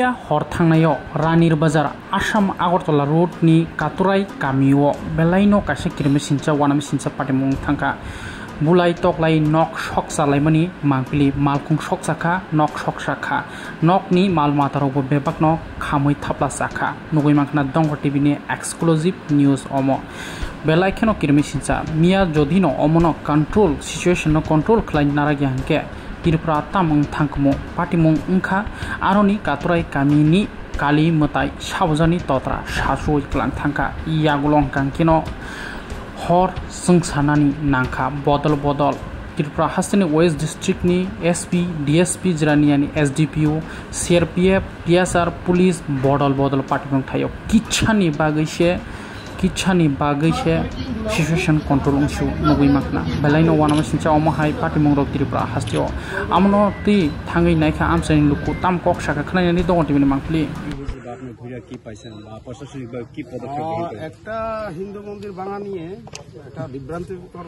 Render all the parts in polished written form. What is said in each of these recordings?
हर थांनायाव रानीर बाजार आसाम आगरतला रोडनि कातुराई गामियाव बेलायनो कासे किरमिसिनचा वानामिसिनचा पाटिमुं थांखा बुलाय तकलाय नक शक जालायमानि मांपिलि मालकुं शक जाखा नक शक जाखा नकनि माल मातारावबो बेबाकनो खामै थाप्ला जाखा नुगै मांखना दंग टिभिनि एक्सक्लुसिव न्यूज अमो बेलायखेनो किरमिसिनचा मिया जदिनो अमनो कंट्रोल सिचुएशन कंट्रोल खालाय नारागि हांके तिरफ्रा तामुं थांखमु पाटिमुं उंखा आरनि कातुराई गामिनि काली मताय सावजानि तत्रा सासुय क्लां थांखा यागुलं कांकिनो हर संसानानि नांखा बदल बदल त्रिपुरा हास्टेनि वेस्ट डिस्ट्रिक्टनि एसपी डीएसपी जिरानियानि एसडीपीओ सीआरपीएफ पीएसआर पुलिस बदल बदल पाटिमुं थायो किच्छानि बागैसे सिचुएशन कंट्रोल उंसु नुगै माखना बेलायनो वानामासिनचा अमहाय पाटिमुं रक त्रिपुरा हास्टेयाव आमनो ति थाङै नायखा आमसानि लुकु ताम कक साखा खनायनानै दङ टिभिनि मांफलि একটা হিন্দু মন্দির ভাঙা নিয়ে একটা বিভ্রান্তিকর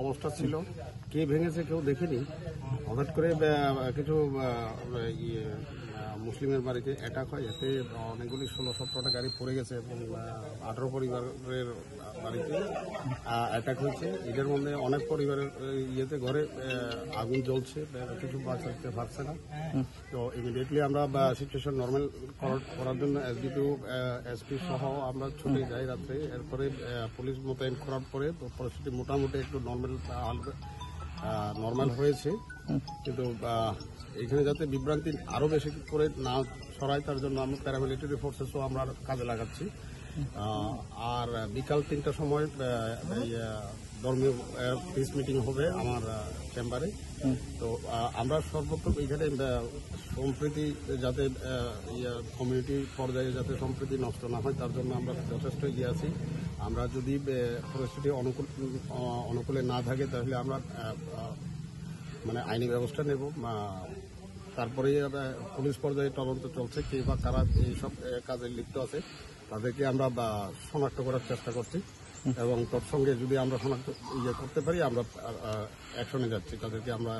অবস্থা ছিল। কে ভেঙেছে কেউ দেখেনি। হঠাৎ করে কিছু মুসলিমের বাড়িতে অ্যাটাক হয়, এতে অনেকগুলি 16-17টা গাড়ি পড়ে গেছে এবং 18 পরিবারের বাড়িতে অ্যাটাক হয়েছে। এদের মধ্যে অনেক পরিবারের ইয়েতে ঘরে আগুন জ্বলছে, কিছু বাঁচাতে পারছে না। তো ইমিডিয়েটলি আমরা সিচুয়েশন নর্মাল করার জন্য এসডিপিও এসপি সহ আমরা ছুটে যাই রাত্রে। এরপরে পুলিশ মোতায়েন করার পরে পরিস্থিতি মোটামুটি একটু নর্মাল হয়েছে, কিন্তু এখানে যাতে বিভ্রান্তি আরো বেশি করে না ছড়ায় তার জন্য আমরা প্যারামিলিটারি ফোর্সেসও আমরা কাজে লাগাচ্ছি। আর বিকাল 3টার সময় ধর্মীয় পিস মিটিং হবে আমার চেম্বারে। তো আমরা সর্বপ্রথম এখানে সম্প্রীতি যাতে কমিউনিটি পর্যায়ে যাতে সম্প্রীতি নষ্ট না হয় তার জন্য আমরা যথেষ্ট এগিয়ে আছি। আমরা যদি পরিস্থিতি অনুকূলে না থাকে তাহলে আমরা মানে আইনি ব্যবস্থা নেব। তারপরে পুলিশ পর্যায়ে তদন্ত চলছে, কে বা কারা এইসব কাজে লিপ্ত আছে তাদেরকে আমরা শনাক্ত করার চেষ্টা করছি এবং তৎসঙ্গে যদি আমরা শনাক্ত করতে পারি আমরা অ্যাকশনে যাচ্ছি, তাদেরকে আমরা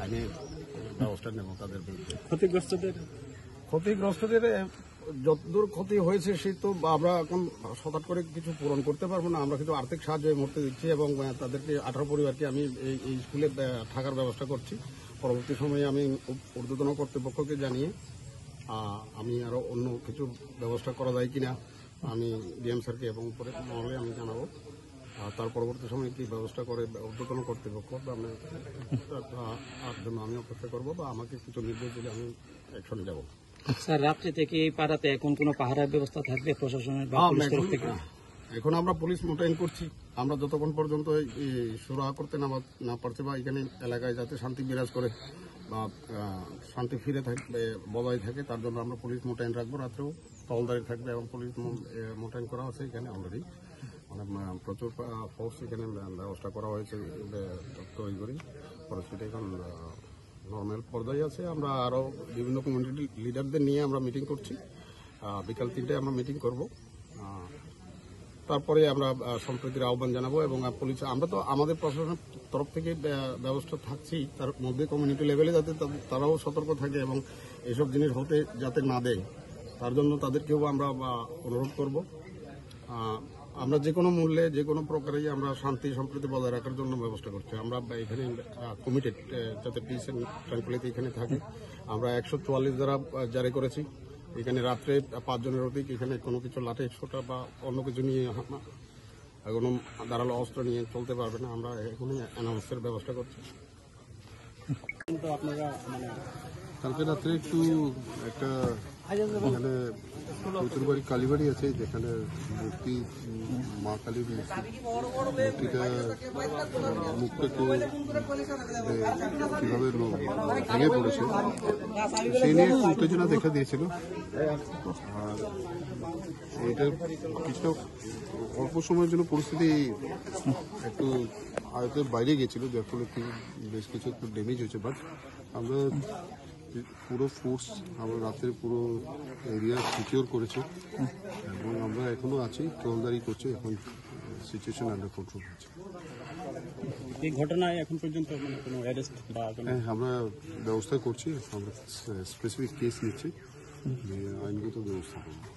আইনি ব্যবস্থা নেব তাদের বিরুদ্ধে। ক্ষতিগ্রস্তদের যতদূর ক্ষতি হয়েছে সে তো আমরা এখন হঠাৎ করে কিছু পূরণ করতে পারবো না। আমরা কিন্তু আর্থিক সাহায্য এই মুহূর্তে দিচ্ছি এবং তাদেরকে 18 পরিবারকে আমি এই স্কুলে থাকার ব্যবস্থা করছি। পরবর্তী সময়ে আমি ঊর্ধ্বতন কর্তৃপক্ষকে জানিয়ে আমি আরো অন্য কিছু ব্যবস্থা করা যায় কিনা আমি ডিএম স্যারকে এবং পরে মহলে আমি জানাবো। তার পরবর্তী সময়ে কি ব্যবস্থা করে ঊর্ধ্বতন কর্তৃপক্ষ তার জন্য আমি অপেক্ষা করবো বা আমাকে কিছু নির্দেশ দিলে আমি অ্যাকশনে যাব। স্যার, রাত্রি থেকে এই পাড়াতে এখন কোনো পাহারার ব্যবস্থা থাকবে প্রশাসনের? এখন আমরা পুলিশ মোতায়েন করছি। আমরা যতক্ষণ পর্যন্ত সুরাহা করতে না পারছি বা এখানে এলাকায় যাতে শান্তি বিরাজ করে বা শান্তি ফিরে থাকবে বজায় থাকে তার জন্য আমরা পুলিশ মোতায়েন রাখবো। রাত্রেও টহলদারি থাকবে এবং পুলিশ মোতায়েন করা হয়েছে এখানে অলরেডি। মানে প্রচুর ফোর্স এখানে ব্যবস্থা করা হয়েছে তৈরি করে। পরিস্থিতি এখন নর্মাল পর্যায়ে আছে। আমরা আরো বিভিন্ন কমিউনিটি লিডারদের নিয়ে আমরা মিটিং করছি। বিকাল 3টায় আমরা মিটিং করব। তারপরে আমরা সম্প্রীতির আহ্বান জানাবো এবং পুলিশ আমরা তো আমাদের প্রশাসনের তরফ থেকে ব্যবস্থা থাকছি, তার মধ্যে কমিউনিটি লেভেলে যাতে তারাও সতর্ক থাকে এবং এসব জিনিস হতে যাতে না দেয় তার জন্য তাদেরকেও আমরা অনুরোধ করব। আমরা যে কোনো মূল্যে যে কোনো প্রকারেই আমরা শান্তি সম্প্রীতি বজায় রাখার জন্য ব্যবস্থা করছি। আমরা এখানে কমিটেড যাতে পিস এন্ড ট্রাঙ্কুইলিটি এখানে থাকে। আমরা 144 ধারা জারি করেছি। এখানে রাত্রে 5 জনের অধিক এখানে কোনো কিছু লাঠি ছোটা বা অন্য কিছু নিয়ে কোনো ধারালো অস্ত্র নিয়ে চলতে পারবে না। আমরা এখনই অ্যানাউন্সের ব্যবস্থা করছি। কালকে রাত্রে একটু একটা এখানে চতুর্বাড়ি কালীবাড়ি আছে যেখানে মূর্তি মা কালীর মূর্তিটা মুখটা একটু কিভাবে ভেঙে পড়েছে সেই নিয়ে একটু উত্তেজনা দেখা দিয়েছিল। আর এটা কিছুটা অল্প সময়ের জন্য পরিস্থিতি একটু আয়তের বাইরে গেছিল, যার ফলে বেশ কিছু একটু ড্যামেজ হয়েছে। বাট আমরা পুরো ফোর্স আমরা রাত্রে পুরো এরিয়া সিকিউর করেছি এবং আমরা এখনো আছি, টহলদারি করছি। এখন সিচুয়েশন আন্ডার কন্ট্রোল হচ্ছে। এই ঘটনায় এখন পর্যন্ত কোনো অ্যারেস্ট বা আমরা ব্যবস্থা করছি, আমরা স্পেসিফিক কেস নিচ্ছি আইনগত ব্যবস্থা করবো।